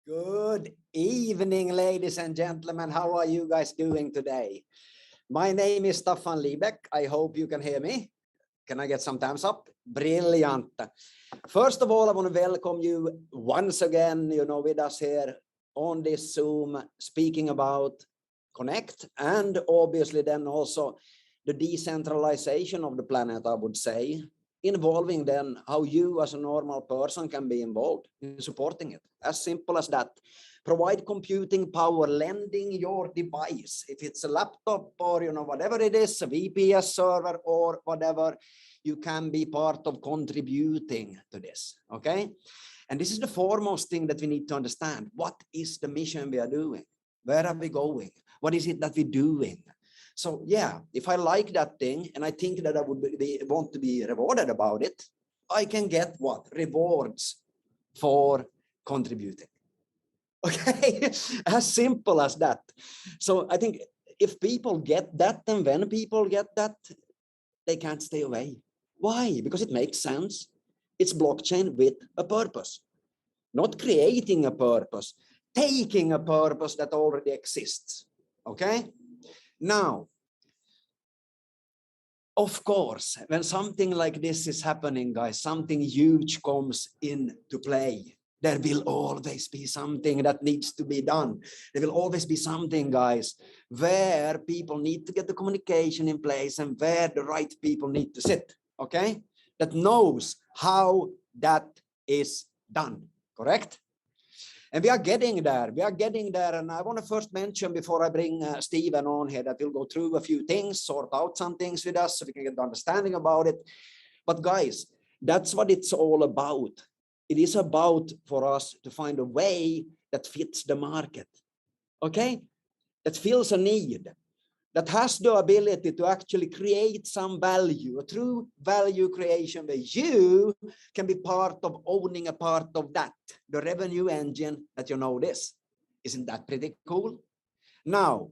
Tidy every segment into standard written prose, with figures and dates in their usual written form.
Good evening, ladies and gentlemen. How are you guys doing today? My name is Staffan Liebeck. I hope you can hear me. Can I get some thumbs up? Brilliant. First of all, I want to welcome you once again, with us here on this Zoom, speaking about Connect and obviously then also the decentralization of the planet, I would say, involving then how you as a normal person can be involved in supporting it. As simple as that. Provide computing power, lending your device. If it's a laptop or whatever it is, a VPS server or whatever, you can be part of contributing to this. Okay. And this is the foremost thing that we need to understand. What is the mission we are doing? Where are we going? What is it that we're doing? So yeah, if I like that thing and I think that I would want to be rewarded about it, I can get what? Rewards for contributing. Okay, as simple as that. So I think if people get that, and when people get that, they can't stay away. Why? Because it makes sense. It's blockchain with a purpose, not creating a purpose, taking a purpose that already exists. Okay. Now, of course, when something like this is happening, guys, something huge comes into play. There will always be something that needs to be done. There will always be something, guys, where people need to get the communication in place and where the right people need to sit, okay? That knows how that is done, correct? And we are getting there. We are getting there. And I want to first mention before I bring Steven on here that we'll go through a few things, sort out some things with us so we can get the understanding about it. But guys, that's what it's all about. It is about for us to find a way that fits the market. Okay? That fills a need. That has the ability to actually create some value, a true value creation where you can be part of owning a part of that, the revenue engine that this. Isn't that pretty cool? Now,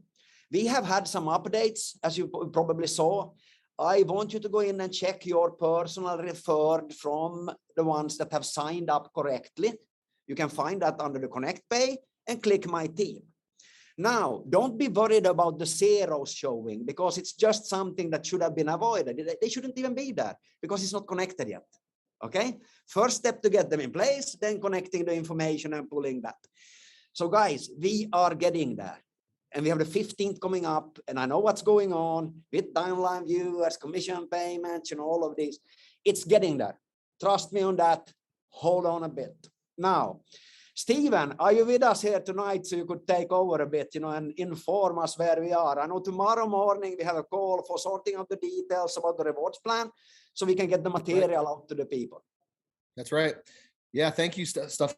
we have had some updates, as you probably saw. I want you to go in and check your personal referred from the ones that have signed up correctly. You can find that under the Connect Pay and click My Team. Now, don't be worried about the zeros showing because it's just something that should have been avoided. They shouldn't even be there because it's not connected yet. Okay? First step to get them in place, then connecting the information and pulling that. So guys, we are getting there. And we have the 15th coming up, and I know what's going on with timeline viewers, commission payments, and all of these. It's getting there. Trust me on that. Hold on a bit. Now, Steven, are you with us here tonight so you could take over a bit, and inform us where we are? I know tomorrow morning we have a call for sorting out the details about the rewards plan so we can get the material out to the people. That's right. Yeah, thank you, Stuff.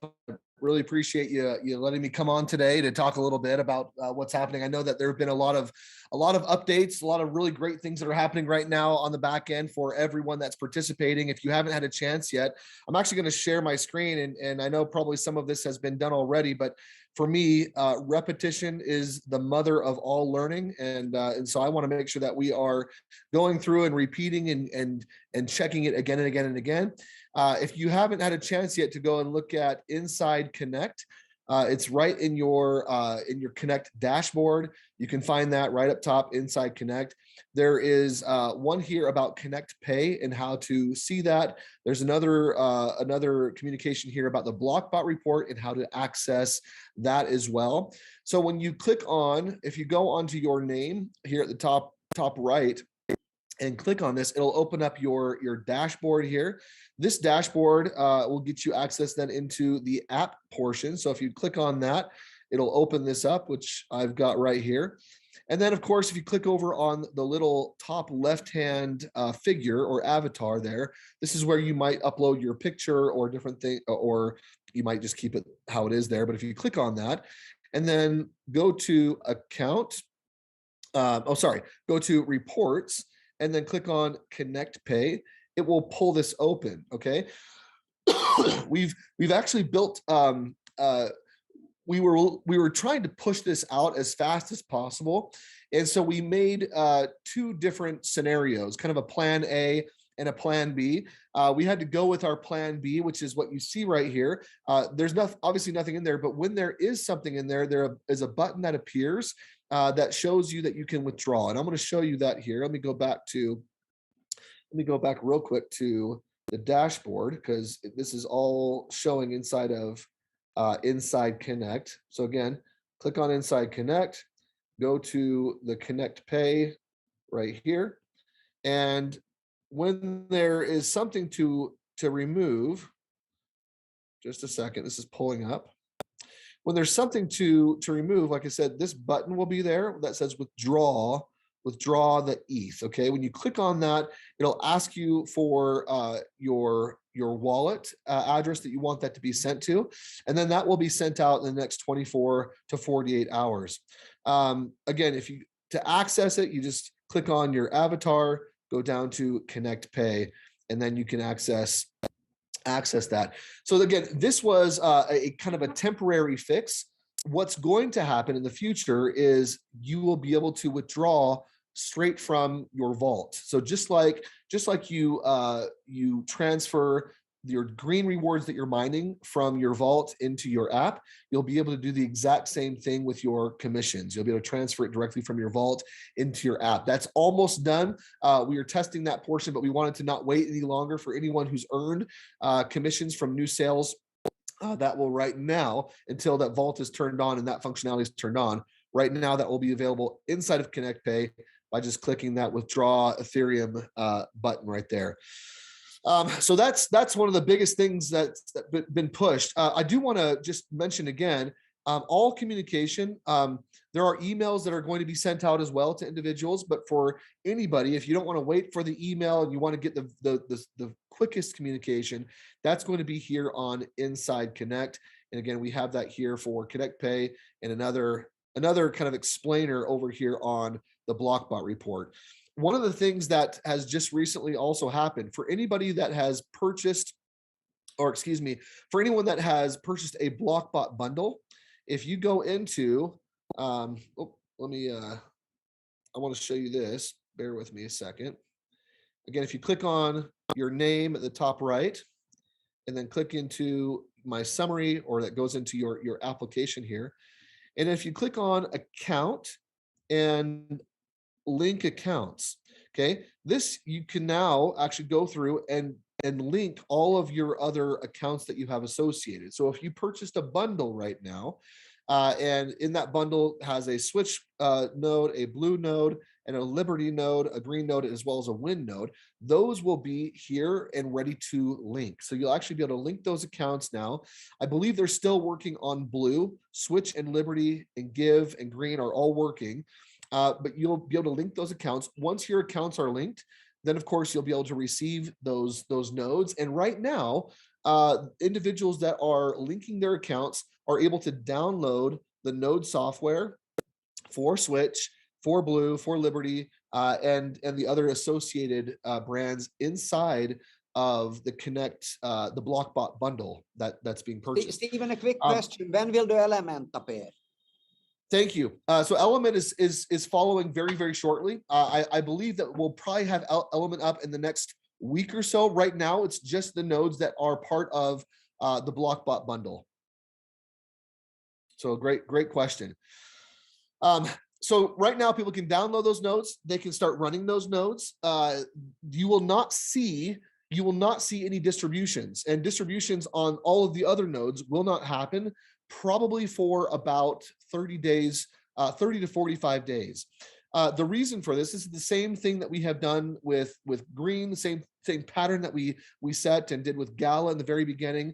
Really appreciate you letting me come on today to talk a little bit about what's happening. I know that there have been a lot of updates, a lot of really great things that are happening right now on the back end for everyone that's participating. If you haven't had a chance yet, I'm actually going to share my screen, and I know probably some of this has been done already, but for me, repetition is the mother of all learning, and so I want to make sure that we are going through and repeating and checking it again and again and again. If you haven't had a chance yet to go and look at Inside Connect, it's right in your Connect dashboard. You can find that right up top, Inside Connect. There is one here about Connect Pay and how to see that. There's another communication here about the Blockbot report and how to access that as well. So when you click on, if you go onto your name here at the top right, and click on this, it'll open up your dashboard here. This dashboard will get you access then into the app portion. So if you click on that, it'll open this up, which I've got right here. And then of course, if you click over on the little top left-hand figure or avatar there, this is where you might upload your picture or different thing, or you might just keep it how it is there. But if you click on that and then go to account, go to reports, and then click on Connect Pay, it will pull this open. Okay. We've actually built we were trying to push this out as fast as possible. And so we made two different scenarios, kind of a plan A and a plan B. We had to go with our plan B, which is what you see right here. There's obviously nothing in there, but when there is something in there, there is a button that appears that shows you that you can withdraw. And I'm going to show you that here. Let me go back real quick to the dashboard, because this is all showing inside of Inside Connect. So again, click on Inside Connect, go to the Connect Pay right here. And when there is something to remove, just a second, this is pulling up. When there's something to remove, like I said, this button will be there that says withdraw the ETH. Okay, when you click on that, it'll ask you for your wallet address that you want that to be sent to, and then that will be sent out in the next 24 to 48 hours. Again, to access it, you just click on your avatar, go down to Connect Pay, and then you can access that. So again, this was a kind of a temporary fix. What's going to happen in the future is you will be able to withdraw straight from your vault. So just like you transfer your green rewards that you're mining from your vault into your app, you'll be able to do the exact same thing with your commissions. You'll be able to transfer it directly from your vault into your app. That's almost done. We are testing that portion, but we wanted to not wait any longer for anyone who's earned commissions from new sales. That will right now, until that vault is turned on and that functionality is turned on, right now that will be available inside of Connect Pay by just clicking that withdraw Ethereum button right there. So that's one of the biggest things that's been pushed. I do want to just mention again, all communication, there are emails that are going to be sent out as well to individuals, but for anybody, if you don't want to wait for the email and you want to get the quickest communication, that's going to be here on Inside Connect. And again, we have that here for Connect Pay, and another kind of explainer over here on the Blockbot report. One of the things that has just recently also happened for anybody that has purchased, or excuse me, for anyone that has purchased a Blockbot bundle, if you go into, I want to show you this. Bear with me a second. Again, if you click on your name at the top right, and then click into my summary, or that goes into your application here. And if you click on account and link accounts, okay, this you can now actually go through and link all of your other accounts that you have associated. So if you purchased a bundle right now, and in that bundle has a switch node, a blue node, and a Liberty node, a green node, as well as a Wind node, those will be here and ready to link. So you'll actually be able to link those accounts now. I believe they're still working on blue. Switch and Liberty and Give and green are all working, but you'll be able to link those accounts. Once your accounts are linked, then of course you'll be able to receive those nodes. And right now, individuals that are linking their accounts are able to download the node software for Switch, for Blue, for Liberty, and the other associated brands inside of the Connect, the Blockbot bundle that's being purchased. Stephen, a quick question: when will the element appear? Thank you. So Element is following very, very shortly. I believe that we'll probably have Element up in the next week or so. Right now, it's just the nodes that are part of the Blockbot bundle. So great question. So right now, people can download those nodes. They can start running those nodes. You will not see any distributions, and distributions on all of the other nodes will not happen probably for about 30 days, 30 to 45 days. The reason for this is the same thing that we have done with green, the same pattern that we set and did with Gala in the very beginning.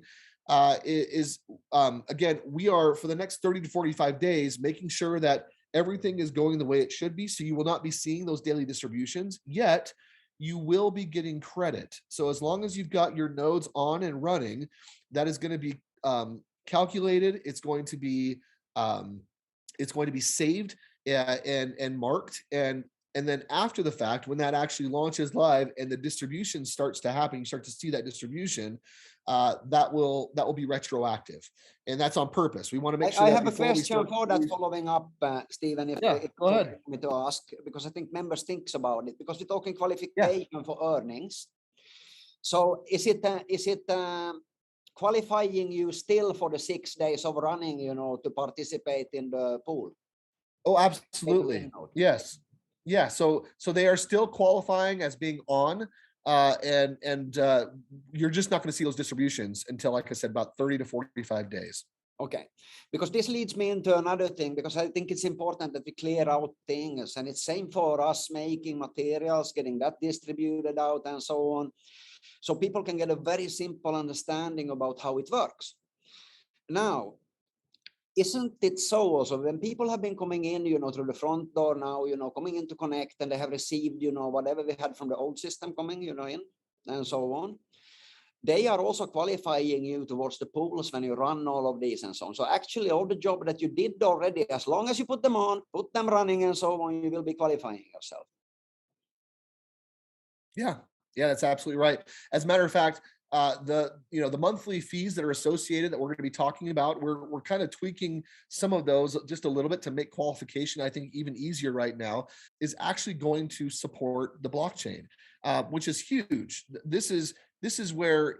Again, we are for the next 30 to 45 days making sure that everything is going the way it should be. So you will not be seeing those daily distributions, yet you will be getting credit. So as long as you've got your nodes on and running, that is going to be calculated. It's going to be saved and marked, and then after the fact, when that actually launches live and the distribution starts to happen, you start to see that distribution, that will be retroactive, and that's on purpose. We want to make sure. I have a question for that, following up, Stephen. If go ahead. Me to ask, because I think members thinks about it, because we're talking qualification for earnings. So is it qualifying you still for the 6 days of running, to participate in the pool? Oh, absolutely. Yes. Yeah. So they are still qualifying as being on, and you're just not going to see those distributions until, like I said, about 30 to 45 days. Okay, because this leads me into another thing, because I think it's important that we clear out things, and it's same for us making materials, getting that distributed out and so on, so people can get a very simple understanding about how it works. Now, isn't it so also when people have been coming in, through the front door now, coming in to connect, and they have received, whatever we had from the old system coming, in and so on, they are also qualifying you towards the pools when you run all of these and so on. So actually all the job that you did already, as long as you put them on, put them running and so on, you will be qualifying yourself. Yeah, that's absolutely right. As a matter of fact, the monthly fees that are associated that we're going to be talking about, we're kind of tweaking some of those just a little bit to make qualification, I think, even easier right now, is actually going to support the blockchain, which is huge. This is where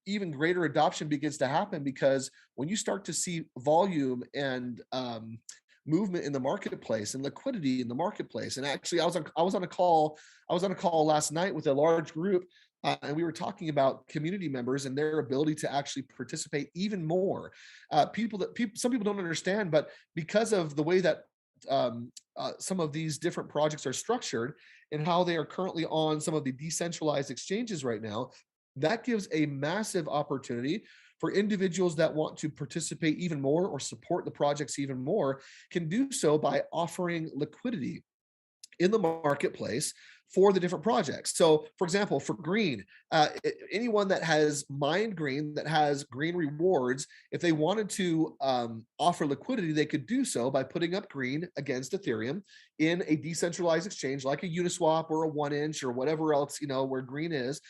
even greater adoption begins to happen, because when you start to see volume and movement in the marketplace and liquidity in the marketplace. And actually, I was on a call last night with a large group, and we were talking about community members and their ability to actually participate even more. Some people don't understand, but because of the way that some of these different projects are structured and how they are currently on some of the decentralized exchanges right now, that gives a massive opportunity for individuals that want to participate even more or support the projects even more, can do so by offering liquidity in the marketplace for the different projects. So, for example, for green, anyone that has mined green, that has green rewards, if they wanted to offer liquidity, they could do so by putting up green against Ethereum in a decentralized exchange like a Uniswap or a 1inch or whatever else, where green is.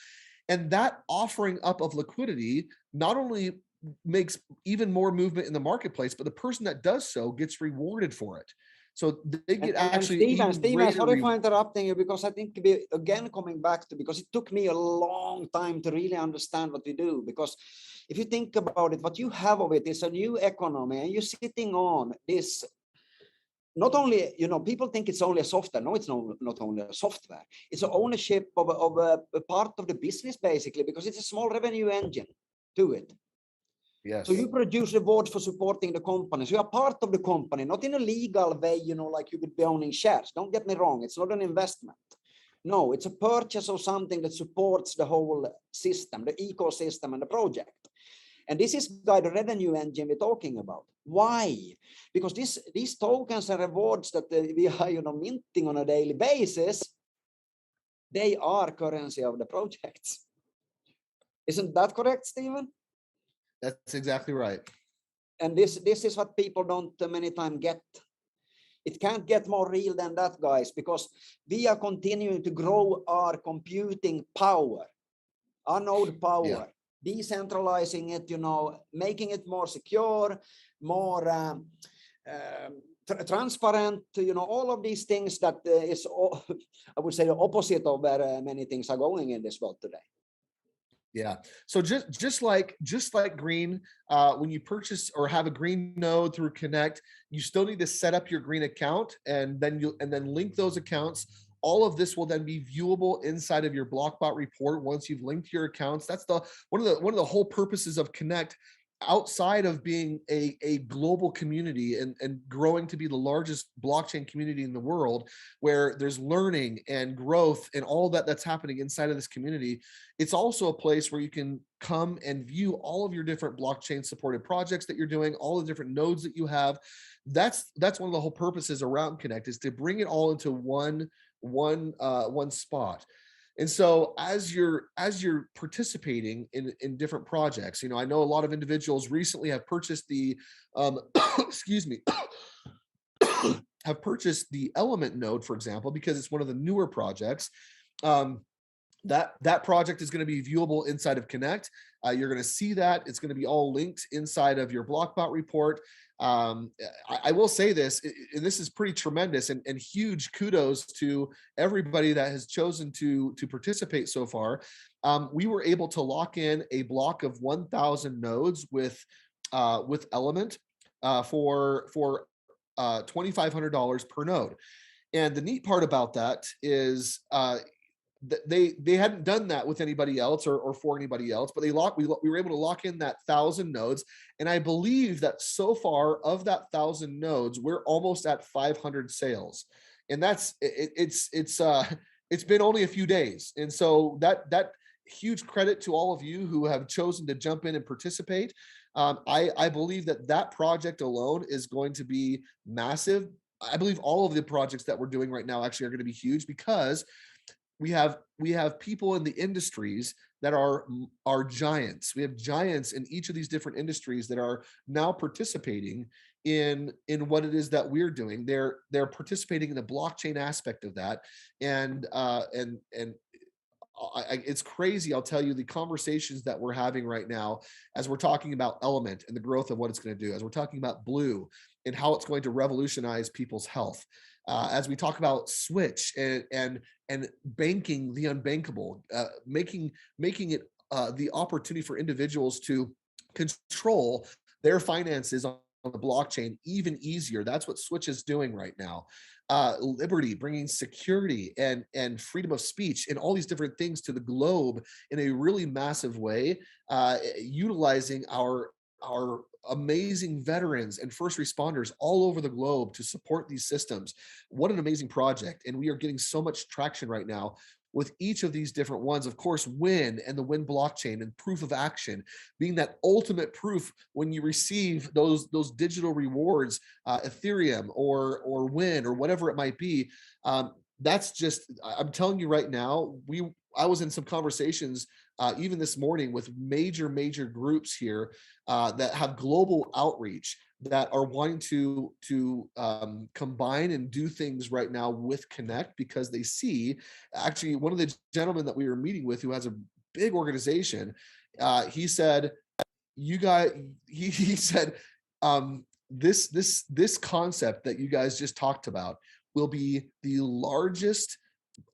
And that offering up of liquidity not only makes even more movement in the marketplace, but the person that does so gets rewarded for it. So they get Steven, sorry for interrupting you, because I think we again coming back to, because it took me a long time to really understand what we do. Because if you think about it, what you have of it is a new economy, and you're sitting on this. Not only, people think it's only a software. No, it's not only a software. It's an ownership of a part of the business, basically, because it's a small revenue engine to it. Yes. So you produce rewards for supporting the company. So you are part of the company, not in a legal way, like you would be owning shares. Don't get me wrong. It's not an investment. No, it's a purchase of something that supports the whole system, the ecosystem and the project. And this is the revenue engine we're talking about. Why? Because these tokens and rewards that we are minting on a daily basis, they are currency of the projects. Isn't that correct, Stephen? That's exactly right. And this is what people don't many times get. It can't get more real than that, guys, because we are continuing to grow our computing power, our node power. Decentralizing it, making it more secure, more transparent, all of these things that is, I would say, the opposite of where many things are going in this world today. Yeah. So just like green, when you purchase or have a green node through Connect, you still need to set up your green account, and then link those accounts. All of this will then be viewable inside of your BlockBot report once you've linked your accounts. That's one of the whole purposes of Connect, outside of being a global community and growing to be the largest blockchain community in the world, where there's learning and growth and all that's happening inside of this community. It's also a place where you can come and view all of your different blockchain supported projects that you're doing, all the different nodes that you have. That's one of the whole purposes around Connect, is to bring it all into one spot. And so as you're participating in different projects, I know a lot of individuals recently have purchased the excuse me have purchased the Element node, for example, because it's one of the newer projects. that project is going to be viewable inside of Connect. You're going to see that. It's going to be all linked inside of your Blockbot report. I will say this, and this is pretty tremendous, and huge kudos to everybody that has chosen to participate so far. We were able to lock in a block of 1,000 nodes with Element for $2,500 per node. And the neat part about that is they hadn't done that with anybody else or for anybody else, but we were able to lock in that 1,000 nodes. And I believe that so far of that 1,000 nodes, we're almost at 500 sales. And it's been only a few days. And so that huge credit to all of you who have chosen to jump in and participate. I believe that project alone is going to be massive. I believe all of the projects that we're doing right now actually are going to be huge, because we have people in the industries that are giants. We have giants in each of these different industries that are now participating in what it is that we're doing. They're participating in the blockchain aspect of that, and it's crazy. I'll tell you, the conversations that we're having right now, as we're talking about Element and the growth of what it's going to do, as we're talking about Blue and how it's going to revolutionize people's health, as we talk about Switch and banking the unbankable, making it the opportunity for individuals to control their finances on the blockchain even easier. That's what Switch is doing right now. Liberty, bringing security and freedom of speech and all these different things to the globe in a really massive way, utilizing our amazing veterans and first responders all over the globe to support these systems. What an amazing project. And we are getting so much traction right now with each of these different ones. Of course, Win and the Win blockchain and proof of action being that ultimate proof when you receive those digital rewards, Ethereum or Win or whatever it might be. That's just, I'm telling you right now, I was in some conversations even this morning with major groups here that have global outreach, that are wanting to combine and do things right now with Connect, because they see, actually, one of the gentlemen that we were meeting with who has a big organization, he said, you guys, he said, this concept that you guys just talked about will be the largest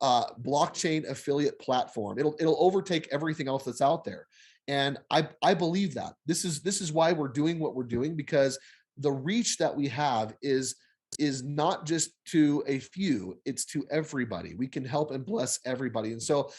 blockchain affiliate platform. It'll overtake everything else that's out there. And I believe that this is why we're doing what we're doing, because the reach that we have is not just to a few, it's to everybody. We can help and bless everybody. And so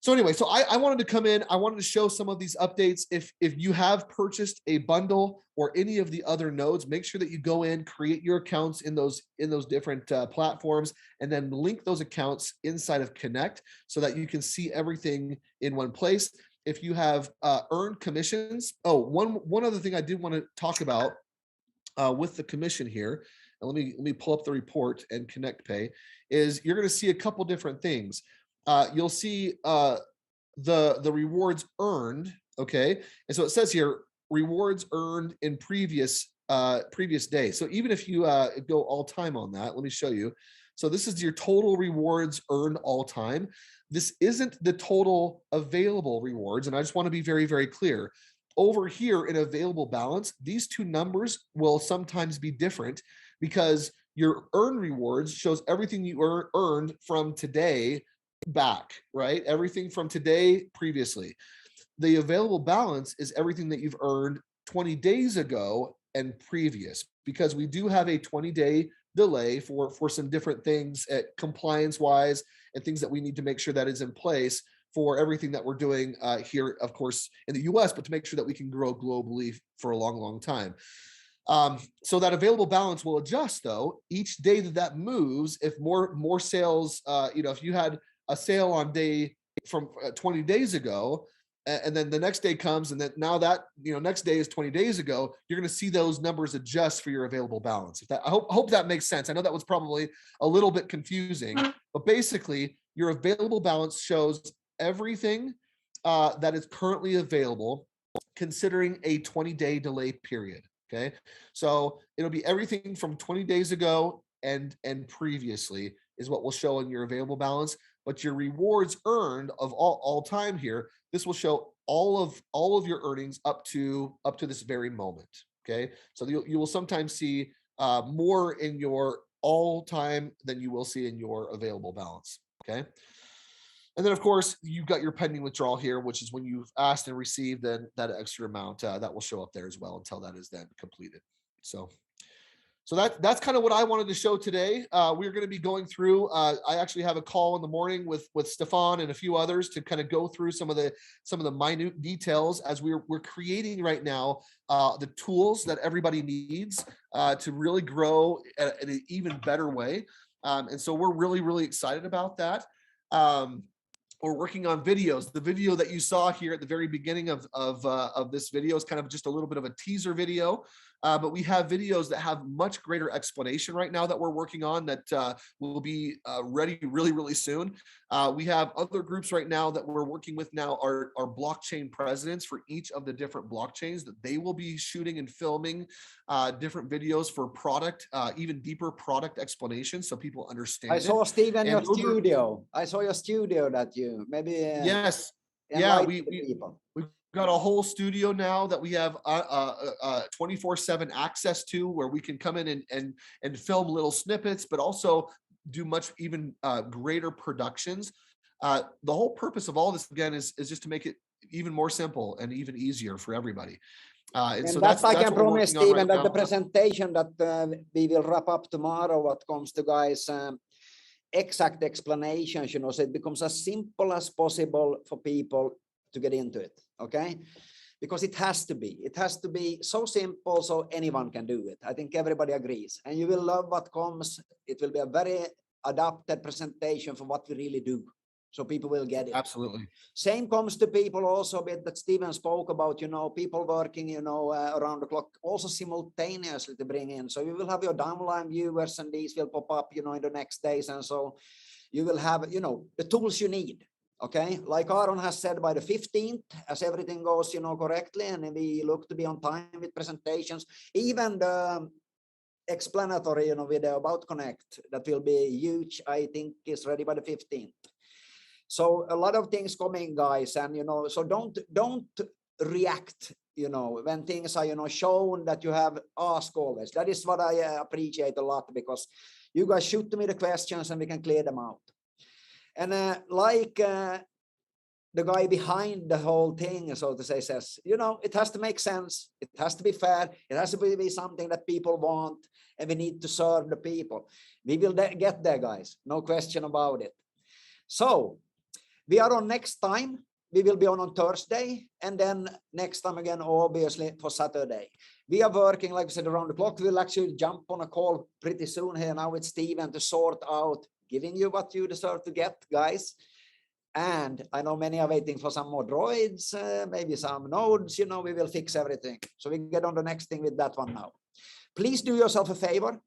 anyway, so I wanted to come in. I wanted to show some of these updates. If you have purchased a bundle or any of the other nodes, make sure that you go in, create your accounts in those different platforms, and then link those accounts inside of Connect so that you can see everything in one place. If you have earned commissions, one other thing I did want to talk about with the commission here, and let me pull up the report and Connect Pay, is you're going to see a couple different things. You'll see the rewards earned, okay? And so it says here, rewards earned in previous days. So even if you go all time on that, let me show you. So this is your total rewards earned all time. This isn't the total available rewards, and I just want to be very, very clear. Over here in available balance, these two numbers will sometimes be different, because your earned rewards shows everything you earned from today back, right? Everything from today previously. The available balance is everything that you've earned 20 days ago and previous, because we do have a 20-day delay for some different things at compliance wise and things that we need to make sure that is in place for everything that we're doing here, of course, in the US, but to make sure that we can grow globally for a long time. So that available balance will adjust, though, each day that moves. If more sales, if you had a sale on day from 20 days ago, and then the next day comes, and then now that next day is 20 days ago, you're going to see those numbers adjust for your available balance. I hope that makes sense. I know that was probably a little bit confusing, but basically your available balance shows everything that is currently available, considering a 20-day delay period. Okay, so it'll be everything from 20 days ago and previously is what will show in your available balance. but your rewards earned of all time here, this will show all of your earnings up to this very moment. Okay, so you will sometimes see more in your all time than you will see in your available balance. Okay. And then, of course, you've got your pending withdrawal here, which is when you've asked and received then that extra amount that will show up there as well until that is then completed. So that's kind of what I wanted to show today. We're going to be going through. I actually have a call in the morning with Stefan and a few others to kind of go through some of the minute details as we're creating right now the tools that everybody needs to really grow in an even better way. And so we're really excited about that. We're working on videos. The video that you saw here at the very beginning of this video is kind of just a little bit of a teaser video. But we have videos that have much greater explanation right now that we're working on that will be ready really soon. We have other groups right now that we're working with now are blockchain presidents for each of the different blockchains that they will be shooting and filming different videos for product, even deeper product explanations so people understand. I saw Steven your studio. I saw your studio that you maybe. Yes. Yeah, we've got a whole studio now that we have 24/7 access to, where we can come in and film little snippets, but also do much even greater productions. The whole purpose of all this again is just to make it even more simple and even easier for everybody. And so that's I can promise, Steven, that the presentation that we will wrap up tomorrow, what comes to guys, exact explanations, you know, so it becomes as simple as possible for people to get into it. Okay, because it has to be so simple so anyone can do it. I think everybody agrees, and you will love what comes. It will be a very adapted presentation for what we really do, so people will get it. Absolutely. Same comes to people also, bit that Steven spoke about, you know, people working, you know, around the clock, also simultaneously to bring in. So you will have your downline viewers, and these will pop up, you know, in the next days, and so you will have, you know, the tools you need. Okay, like Aaron has said, by the 15th, as everything goes, you know, correctly, and we look to be on time with presentations, even the explanatory, you know, video about Connect, that will be huge, I think is ready by the 15th. So a lot of things coming, guys, and, you know, so don't react, you know, when things are, you know, shown that you have asked always. That is what I appreciate a lot, because you guys shoot me the questions and we can clear them out. And the guy behind the whole thing, so to say, says, you know, it has to make sense. It has to be fair. It has to be something that people want, and we need to serve the people. We will get there, guys. No question about it. So we are on next time. We will be on Thursday, and then next time again, obviously, for Saturday. We are working, like I said, around the clock. We'll actually jump on a call pretty soon here now with Steven to sort out giving you what you deserve to get, guys. And I know many are waiting for some more droids, maybe some nodes, you know, we will fix everything. So we get on the next thing with that one now. Please do yourself a favor.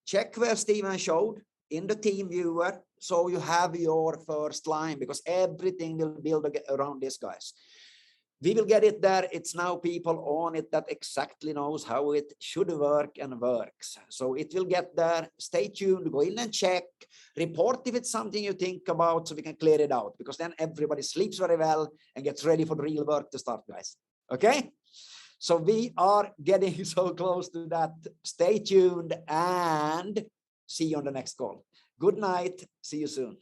Check where Steven showed in the team viewer, so you have your first line, because everything will build around this, guys. We will get it there. It's now people on it that exactly knows how it should work and works. So it will get there. Stay tuned. Go in and check. Report if it's something you think about, so we can clear it out, because then everybody sleeps very well and gets ready for the real work to start, guys. Okay? So we are getting so close to that. Stay tuned and see you on the next call. Good night. See you soon.